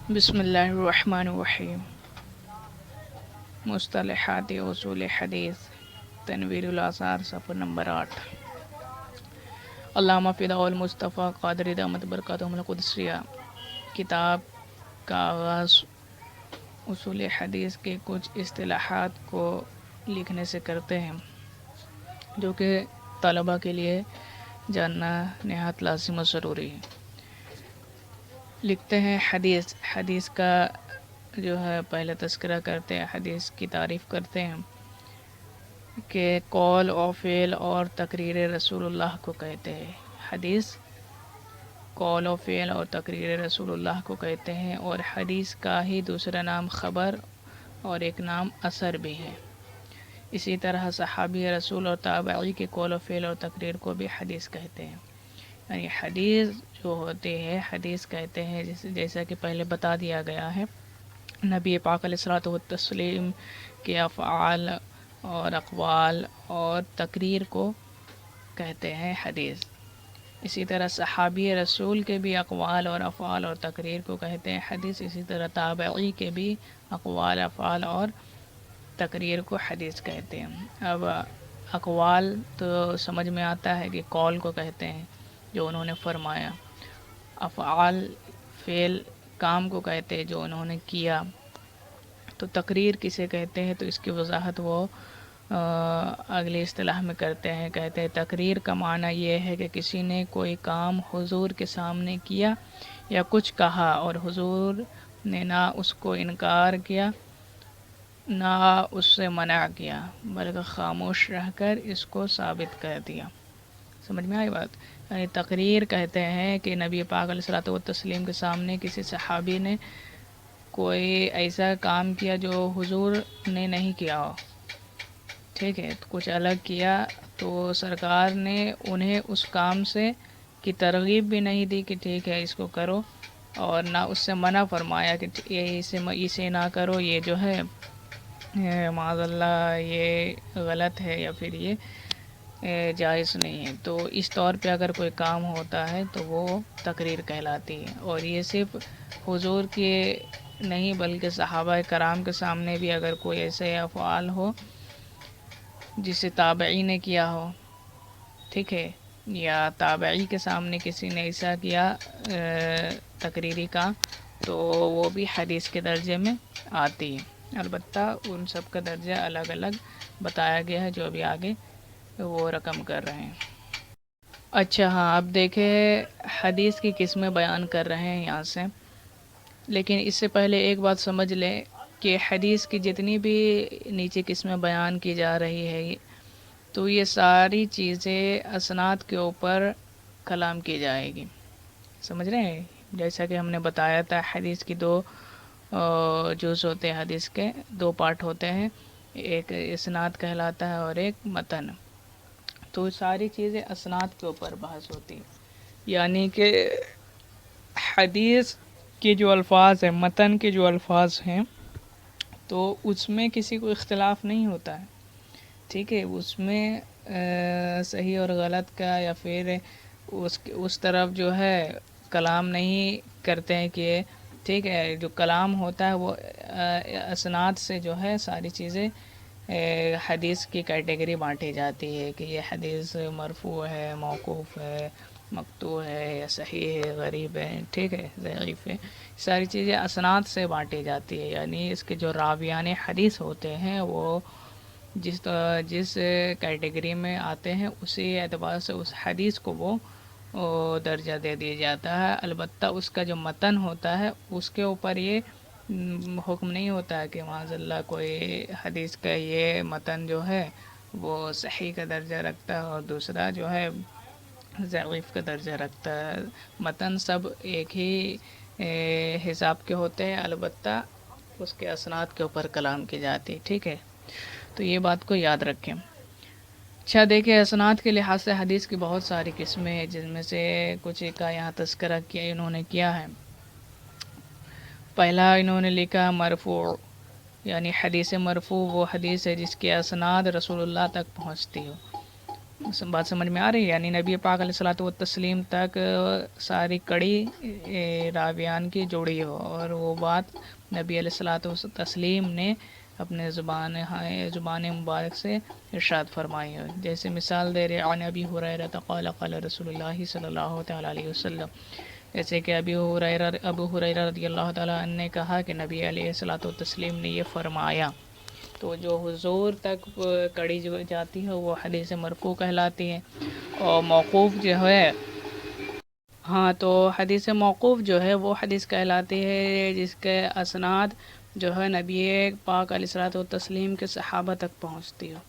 بسم اللہ الرحمن الرحیم۔ مصطلحات اصول حدیث، تنویر الاثار، صفحہ نمبر 8۔ علامہ فداء المصطفیٰ قادری دامت برکاتہم القدسیہ کتاب کا آغاز اصول حدیث کے کچھ اصطلاحات کو لکھنے سے کرتے ہیں جو کہ طلباء کے لیے جاننا نہایت لازم و ضروری ہے۔ لکھتے ہیں حدیث کا جو ہے پہلے تذکرہ کرتے ہیں، حدیث کی تعریف کرتے ہیں کہ قول و فعل اور تقریر رسول اللہ کو کہتے ہیں۔ حدیث قول و فعل اور تقریر رسول اللہ کو کہتے ہیں، اور حدیث کا ہی دوسرا نام خبر اور ایک نام اثر بھی ہے۔ اسی طرح صحابی رسول اور تابعی کے قول و فعل اور تقریر کو بھی حدیث کہتے ہیں۔ یعنی حدیث جو ہوتی ہے، حدیث کہتے ہیں جیسا کہ پہلے بتا دیا گیا ہے، نبی پاک علیہ الصلوۃ والتسلیم کے افعال اور اقوال اور تقریر کو کہتے ہیں حدیث۔ اسی طرح صحابی رسول کے بھی اقوال اور افعال اور تقریر کو کہتے ہیں حدیث۔ اسی طرح تابعی کے بھی اقوال، افعال اور تقریر کو حدیث کہتے ہیں۔ اب اقوال تو سمجھ میں آتا ہے کہ قول کو کہتے ہیں جو انہوں نے فرمایا، افعال فعل کام کو کہتے ہیں جو انہوں نے کیا، تو تقریر کسے کہتے ہیں تو اس کی وضاحت وہ اگلی اصطلاح میں کرتے ہیں۔ کہتے ہیں تقریر کا معنی یہ ہے کہ کسی نے کوئی کام حضور کے سامنے کیا یا کچھ کہا اور حضور نے نہ اس کو انکار کیا نہ اس سے منع کیا، بلکہ خاموش رہ کر اس کو ثابت کر دیا۔ سمجھ میں آئی بات؟ یعنی تقریر کہتے ہیں کہ نبی پاک علیہ الصلوۃ والتسلیم کے سامنے کسی صحابی نے کوئی ایسا کام کیا جو حضور نے نہیں کیا ہو، ٹھیک ہے، تو کچھ الگ کیا، تو سرکار نے انہیں اس کام سے کی ترغیب بھی نہیں دی کہ ٹھیک ہے اس کو کرو، اور نہ اس سے منع فرمایا کہ اسے نہ کرو، یہ جو ہے معاذ اللہ یہ غلط ہے یا پھر یہ جائز نہیں ہے۔ تو اس طور پہ اگر کوئی کام ہوتا ہے تو وہ تقریر کہلاتی ہے، اور یہ صرف حضور کے نہیں بلکہ صحابہ کرام کے سامنے بھی اگر کوئی ایسے افعال ہو جسے تابعی نے کیا ہو، ٹھیک ہے، یا تابعی کے سامنے کسی نے ایسا کیا تقریری کام، تو وہ بھی حدیث کے درجے میں آتی ہے۔ البتہ ان سب کا درجہ الگ الگ بتایا گیا ہے جو ابھی آگے وہ رقم کر رہے ہیں۔ اچھا ہاں، اب دیکھیں حدیث کی قسمیں بیان کر رہے ہیں یہاں سے، لیکن اس سے پہلے ایک بات سمجھ لیں کہ حدیث کی جتنی بھی نیچے قسمیں بیان کی جا رہی ہے تو یہ ساری چیزیں اسناد کے اوپر کلام کی جائے گی۔ سمجھ رہے ہیں؟ جیسا کہ ہم نے بتایا تھا حدیث کی دو جز ہوتے ہیں، حدیث کے دو پارٹ ہوتے ہیں، ایک اسناد کہلاتا ہے اور ایک متن۔ تو ساری چیزیں اسناد کے اوپر بحث ہوتی ہے، یعنی کہ حدیث کے جو الفاظ ہیں، متن کے جو الفاظ ہیں، تو اس میں کسی کو اختلاف نہیں ہوتا ہے، ٹھیک ہے، اس میں صحیح اور غلط کا یا پھر اس طرف جو ہے کلام نہیں کرتے ہیں کہ ٹھیک ہے، جو کلام ہوتا ہے وہ اسناد سے جو ہے ساری چیزیں حدیث کی کیٹیگری بانٹی جاتی ہے کہ یہ حدیث مرفوع ہے، موقوف ہے، مقطوع ہے، یا صحیح ہے، غریب ہے، ٹھیک ہے، ضعیف ہے، ساری چیزیں اسناد سے بانٹی جاتی ہے۔ یعنی اس کے جو راویان حدیث ہوتے ہیں وہ جس کیٹیگری میں آتے ہیں اسی اعتبار سے اس حدیث کو وہ درجہ دے دیا جاتا ہے۔ البتہ اس کا جو متن ہوتا ہے اس کے اوپر یہ حکم نہیں ہوتا ہے کہ معاذ اللہ کوئی حدیث کا یہ متن جو ہے وہ صحیح کا درجہ رکھتا ہے اور دوسرا جو ہے ضعیف کا درجہ رکھتا ہے۔ متن سب ایک ہی حساب کے ہوتے ہیں، البتہ اس کے اسناد کے اوپر کلام کی جاتی، ٹھیک ہے، تو یہ بات کو یاد رکھیں۔ اچھا دیکھیں، اسناد کے لحاظ سے حدیث کی بہت ساری قسمیں ہیں، جن میں سے کچھ کا یہاں تذکرہ کیا انہوں نے کیا ہے۔ پہلا انہوں نے لکھا مرفوع، یعنی حدیث مرفوع وہ حدیث ہے جس کی اسناد رسول اللہ تک پہنچتی ہو، بات سمجھ میں آ رہی ہے؟ یعنی نبی پاک علیہ الصلوۃ والتسلیم تک ساری کڑی راویان کی جوڑی ہو، اور وہ بات نبی علیہ الصلوۃ والتسلیم نے اپنے زبان مبارک سے ارشاد فرمائی ہو. جیسے مثال دے رہے عن ابی ہریرہ قال قال رسول اللہ صلی اللہ تعالی علیہ وسلم، جیسے کہ ابو ہریرہ رضی اللہ تعالیٰ عنہ نے کہا کہ نبی علیہ الصلوۃ والتسلیم نے یہ فرمایا. تو جو حضور تک کڑی جو جاتی ہے وہ حدیث مرفوع کہلاتی ہے. اور موقوف جو ہے، ہاں، تو حدیث موقوف جو ہے وہ حدیث کہلاتی ہے جس کے اسناد جو ہے نبی پاک علیہ الصلوۃ والتسلیم کے صحابہ تک پہنچتی ہو.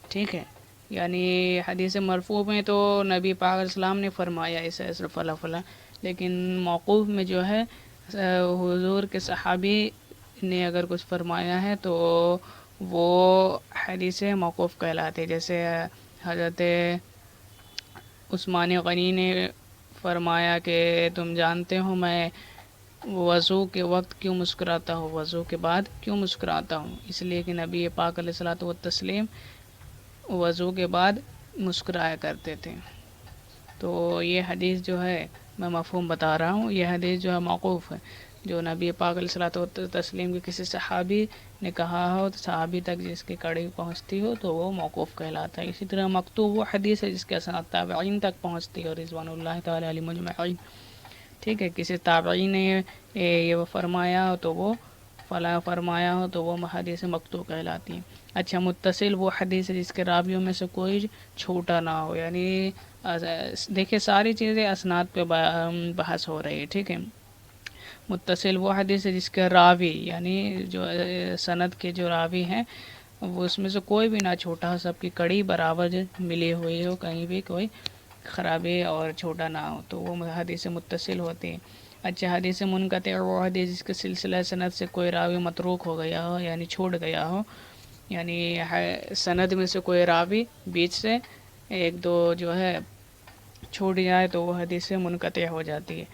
ٹھیک ہے، یعنی حدیث مرفوع میں تو نبی پاک علیہ السلام نے فرمایا اسے فلاں فلاں، لیکن موقوف میں جو ہے حضور کے صحابی نے اگر کچھ فرمایا ہے تو وہ حدیث موقوف کہلاتے. جیسے حضرت عثمان غنی نے فرمایا کہ تم جانتے ہو میں وضو کے وقت کیوں مسکراتا ہوں، وضو کے بعد کیوں مسکراتا ہوں؟ اس لیے کہ نبی پاک علیہ الصلوۃ والتسلیم وضو کے بعد مسکرایا کرتے تھے. تو یہ حدیث جو ہے میں مفہوم بتا رہا ہوں، یہ حدیث جو ہے موقوف ہے. جو نبی پاک علیہ الصلوۃ والتسلیم کے کسی صحابی نے کہا ہو تو صحابی تک جس کی کڑی پہنچتی ہو تو وہ موقوف کہلاتا ہے. اسی طرح مکتوب وہ حدیث ہے جس کے اسناد تابعین تک پہنچتی ہے، رضوان اللہ تعالی علیہ مجمعین. ٹھیک ہے، کسی تابعی نے یہ فرمایا ہو تو وہ فلاں فرمایا ہو تو وہ حدیث مکتوب کہلاتی ہے. اچھا، متصل وہ حدیث ہے جس کے راویوں میں سے کوئی چھوٹا نہ ہو. یعنی دیکھیں ساری چیزیں اسناد پہ بحث ہو رہی ہے. ٹھیک ہے، متصل وہ حدیث ہے جس کے راوی یعنی جو سند کے جو راوی ہیں وہ اس میں سے کوئی بھی نہ چھوٹا ہو، سب کی کڑی برابر ملی ہوئی ہو، کہیں بھی کوئی خرابی اور چھوٹا نہ ہو، تو وہ حدیث متصل ہوتی ہے. اچھا، حدیث منقطع وہ حدیث جس کے سلسلہ سند سے کوئی راوی متروک ہو گیا ہو، یعنی چھوڑ گیا ہو. یعنی سند میں سے کوئی راوی بیچ سے ایک دو جو ہے چھوٹ جائے تو وہ حدیث منقطع ہو جاتی ہے،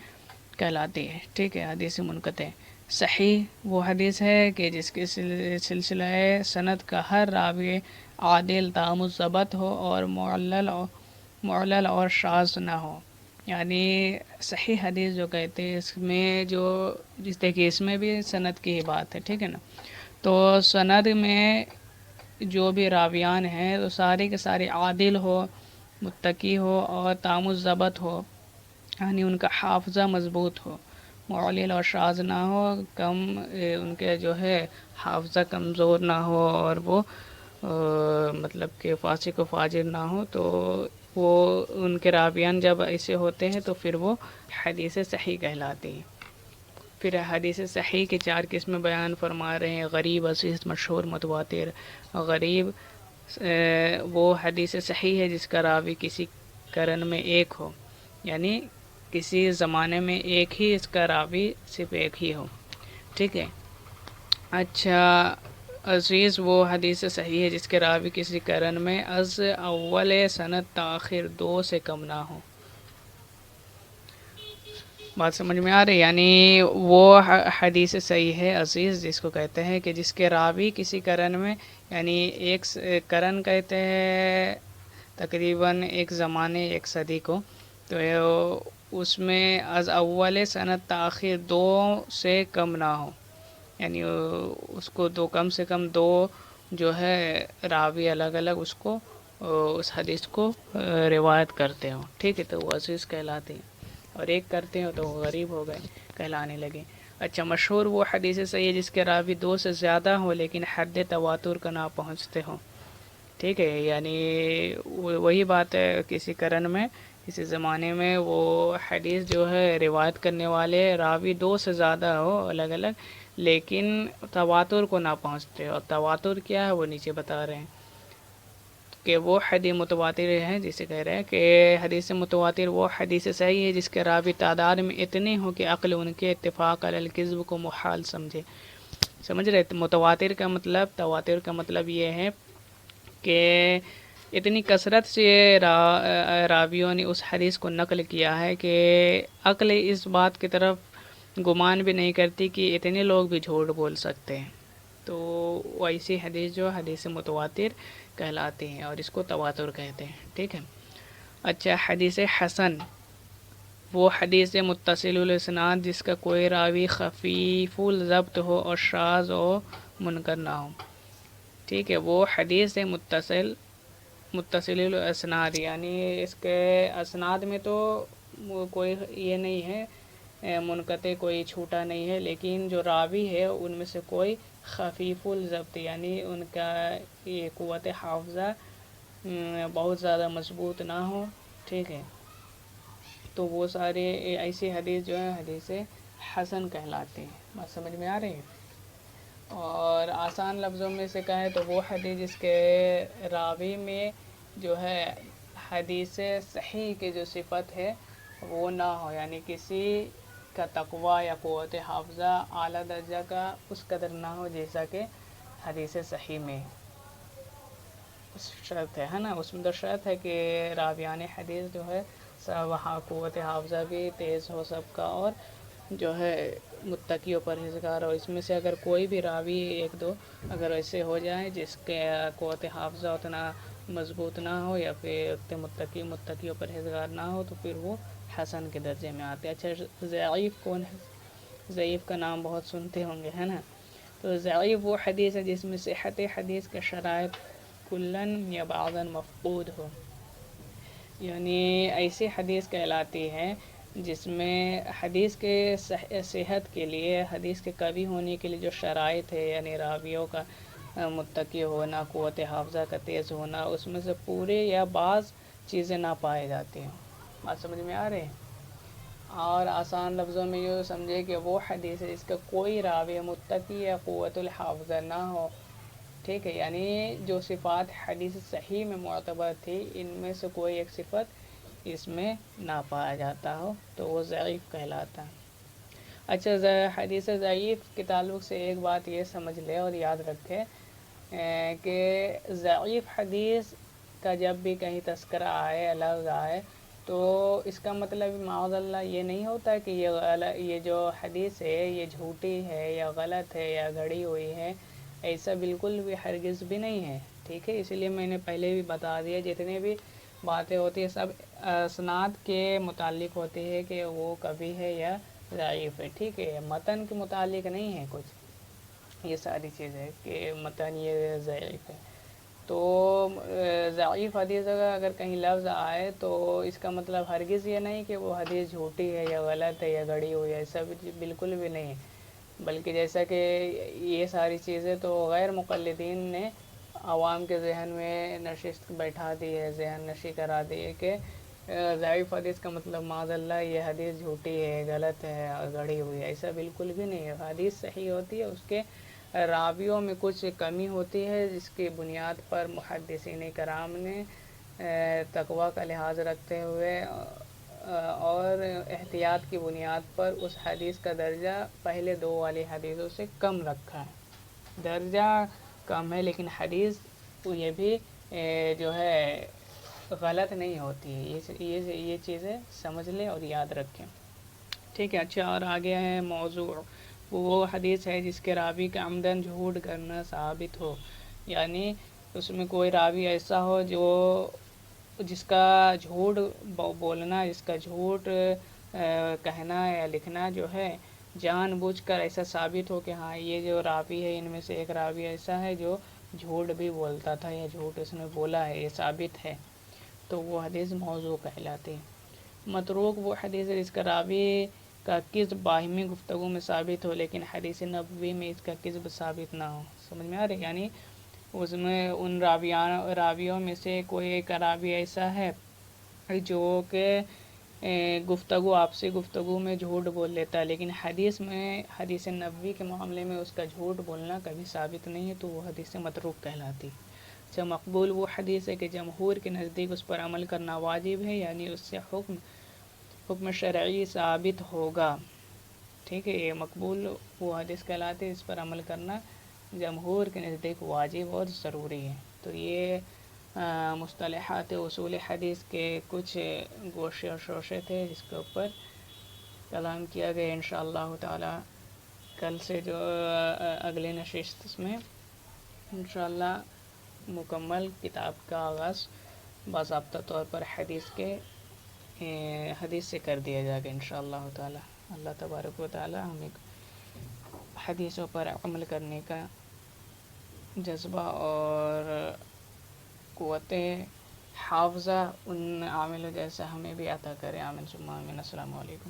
کہلاتی ہے. ٹھیک ہے، حدیث منقطع. صحیح وہ حدیث ہے کہ جس کے سلسلہ سند کا ہر راوی عادل تام الضبط ہو اور معلل اور شاذ نہ ہو. یعنی صحیح حدیث جو کہتے ہیں اس میں جو دیکھیے اس میں بھی سند کی ہی بات ہے. ٹھیک ہے نا، تو سند میں جو بھی راویان ہیں تو سارے کے سارے عادل ہو، متقی ہو اور تام الضبط ہو، یعنی ان کا حافظہ مضبوط ہو، معلل اور شاذ نہ ہو، کم ان کے جو ہے حافظہ کمزور نہ ہو اور وہ مطلب کہ فاسق و فاجر نہ ہو. تو وہ ان کے راویان جب ایسے ہوتے ہیں تو پھر وہ حدیث صحیح کہلاتی ہیں. پھر حدیث صحیح کی 4 قسمیں بیان فرما رہے ہیں: غریب، عزیز، مشہور، متواتر. غریب وہ حدیث صحیح ہے جس کا راوی کسی قرن میں ایک ہو، یعنی کسی زمانے میں ایک ہی اس کا راوی صرف ایک ہی ہو. ٹھیک ہے. اچھا، عزیز وہ حدیث صحیح ہے جس کے راوی کسی قرن میں از اول سند تاخیر 2 سے کم نہ ہو. بات سمجھ میں آ رہی؟ یعنی وہ حدیث صحیح ہے عزیز جس کو کہتے ہیں کہ جس کے راوی کسی قرن میں، یعنی ایک قرن کہتے ہیں تقریباً ایک زمانے ایک صدی کو، تو اس میں از اول سند تاخیر 2 سے کم نہ ہو. یعنی اس کو کم سے کم 2 جو ہے راوی الگ الگ اس حدیث کو روایت کرتے ہوں. ٹھیک ہے، تو وہ عزیز کہلاتے ہیں. اور ایک کرتے ہو تو وہ غریب ہو گئے، کہلانے لگے. اچھا، مشہور وہ حدیث صحیح ہے جس کے راوی 2 سے زیادہ ہو لیکن حد تواتر کا نہ پہنچتے ہوں. ٹھیک ہے، یعنی وہی بات ہے، کسی قرن میں کسی زمانے میں وہ حدیث جو ہے روایت کرنے والے راوی 2 سے زیادہ ہو الگ الگ، لیکن تواتر کو نہ پہنچتے. اور تواتر کیا ہے وہ نیچے بتا رہے ہیں کہ وہ حدیث متواتر ہیں، جسے کہہ رہے ہیں کہ حدیث متواتر وہ حدیث صحیح ہے جس کے راوی تعداد میں اتنے ہوں کہ عقل ان کے اتفاق علی الکذب کو محال سمجھے. سمجھ رہے؟ تواتر کا مطلب یہ ہے کہ اتنی کثرت سے راویوں نے اس حدیث کو نقل کیا ہے کہ عقل اس بات کی طرف گمان بھی نہیں کرتی کہ اتنے لوگ بھی جھوٹ بول سکتے ہیں. تو ایسی حدیث جو حدیث متواتر کہلاتی ہیں اور اس کو تواتر کہتے ہیں. ٹھیک ہے. اچھا، حدیث حسن وہ حدیث متصل الاسناد جس کا کوئی راوی خفیف الضبط ہو اور شاذ و منکر نہ ہو. ٹھیک ہے. وہ حدیث متصل الاسناد یعنی اس کے اسناد میں تو کوئی یہ نہیں ہے، منقطع کوئی چھوٹا نہیں ہے، لیکن جو راوی ہے ان میں سے کوئی خفیف الضبط یعنی ان کا یہ قوت حافظہ بہت زیادہ مضبوط نہ ہو. ٹھیک ہے. تو وہ سارے ایسی حدیث جو ہیں حدیث حسن کہلاتے ہیں. بات سمجھ میں آ رہی ہے. اور آسان لفظوں میں سے کہیں تو وہ حدیث جس کے راوی میں جو ہے حدیث صحیح کی جو صفت ہے وہ نہ ہو، یعنی کسی کا تقوی یا قوت حافظہ اعلیٰ درجہ کا اس قدر نہ ہو جیسا کہ حدیث صحیح میں شرط ہے نا. اس میں تو شرط ہے کہ راویان حدیث جو ہے وہاں قوت حافظہ بھی تیز ہو سب کا، اور جو ہے متقی و پرہیزگار ہو. اس میں سے اگر کوئی بھی راوی ایک دو اگر ایسے ہو جائیں جس کے قوت حافظہ اتنا مضبوط نہ ہو یا پھر اتنے متقی و پرہیزگار نہ ہو تو پھر وہ حسن کے درجے میں آتے. اچھا، ضعیف کون ہے؟ ضعیف کا نام بہت سنتے ہوں گے ہے نا. تو ضعیف وہ حدیث ہے جس میں صحت حدیث کے شرائط کلن یا بعضاً مفقود ہو، یعنی ایسی حدیث کہلاتی ہے جس میں حدیث کے صحت کے لیے، حدیث کے قوی ہونے کے لیے جو شرائط ہے، یعنی راویوں کا متقی ہونا، قوت حافظہ کا تیز ہونا، اس میں سے پورے یا بعض چیزیں نہ پائے جاتی ہیں. بات سمجھ میں آ رہی ہے. اور آسان لفظوں میں یہ سمجھے کہ وہ حدیث ہے جس کا کوئی راوی متقی یا قوت الحافظہ نہ ہو. ٹھیک ہے. یعنی جو صفات حدیث صحیح میں معتبر تھی ان میں سے کوئی ایک صفت اس میں نہ پایا جاتا ہو تو وہ ضعیف کہلاتا ہے. اچھا، حدیث ضعیف کے تعلق سے ایک بات یہ سمجھ لے اور یاد رکھے کہ ضعیف حدیث کا جب بھی کہیں تذکرہ آئے، لفظ آئے، تو اس کا مطلب معاذ اللہ یہ نہیں ہوتا کہ یہ جو حدیث ہے یہ جھوٹی ہے یا غلط ہے یا گھڑی ہوئی ہے. ایسا بالکل بھی ہرگز بھی نہیں ہے. ٹھیک ہے. اسی لیے میں نے پہلے بھی بتا دیا جتنے بھی باتیں ہوتی ہیں سب اسناد کے متعلق ہوتی ہے کہ وہ کبھی ہے یا ضعیف ہے. ٹھیک ہے. متن کے متعلق نہیں ہے کچھ یہ ساری چیزیں کہ متن یہ ضعیف ہے. تو ضعیف حدیث اگر کہیں لفظ آئے تو اس کا مطلب ہرگز یہ نہیں کہ وہ حدیث جھوٹی ہے یا غلط ہے یا گڑی ہوئی ہے. ایسا بالکل بھی نہیں ہے. بلکہ جیسا کہ یہ ساری چیزیں تو غیر مقلدین نے عوام کے ذہن میں نشست بیٹھا دی ہے، ذہن نشی کرا دی ہے کہ ضعیف حدیث کا مطلب معاذ اللہ یہ حدیث جھوٹی ہے، غلط ہے اور گڑھی ہوئی ہے. ایسا بالکل بھی نہیں ہے. حدیث صحیح ہوتی ہے، اس کے راویوں میں کچھ کمی ہوتی ہے جس کی بنیاد پر محدثین کرام نے تقوی کا لحاظ رکھتے ہوئے اور احتیاط کی بنیاد پر اس حدیث کا درجہ پہلے دو والی حدیثوں سے کم رکھا ہے. درجہ کم ہے لیکن حدیث یہ بھی جو ہے غلط نہیں ہوتی ہے. یہ چیزیں سمجھ لیں اور یاد رکھیں. ٹھیک ہے. اچھا، اور آگے ہے موضوع. وہ حدیث ہے جس کے راوی کا عمدن جھوٹ کرنا ثابت ہو، یعنی اس میں کوئی راوی ایسا ہو جس کا جھوٹ بولنا، جس کا جھوٹ کہنا یا لکھنا جو ہے جان بوجھ کر ایسا ثابت ہو کہ ہاں یہ جو راوی ہے ان میں سے ایک راوی ایسا ہے جو جھوٹ بھی بولتا تھا یا جھوٹ اس نے بولا ہے، یہ ثابت ہے، تو وہ حدیث موضوع کہلاتی ہے. متروک وہ حدیث ہے جس کا راوی کا کذب باہمی گفتگو میں ثابت ہو لیکن حدیث نبوی میں اس کا کذب ثابت نہ ہو. سمجھ میں آ رہی ہے. یعنی اس میں ان راویوں میں سے کوئی ایک راوی ایسا ہے جو کہ آپسی گفتگو میں جھوٹ بول لیتا ہے لیکن حدیث نبوی کے معاملے میں اس کا جھوٹ بولنا کبھی ثابت نہیں ہے، تو وہ حدیث متروک کہلاتی. اچھا، مقبول وہ حدیث ہے کہ جمہور کے نزدیک اس پر عمل کرنا واجب ہے، یعنی اس سے حکم شرعی ثابت ہوگا. ٹھیک ہے. یہ مقبول وہ حدیث کہلاتے اس پر عمل کرنا جمہور کے نزدیک واجب اور ضروری ہے. تو یہ مصطلحات اصول حدیث کے کچھ گوشے اور شوشے تھے جس کے اوپر کلام کیا گیا. انشاءاللہ تعالی کل سے جو اگلے نشست میں انشاءاللہ مکمل کتاب کا آغاز باضابطہ طور پر حدیث سے کر دیا جائے گا انشاءاللہ تعالی۔ اللہ تبارک و تعالی ہمیں حدیثوں پر عمل کرنے کا جذبہ اور قوت حافظہ ان عاملوں جیسا ہمیں بھی عطا کرے، آمین ثم آمین۔ السلام علیکم۔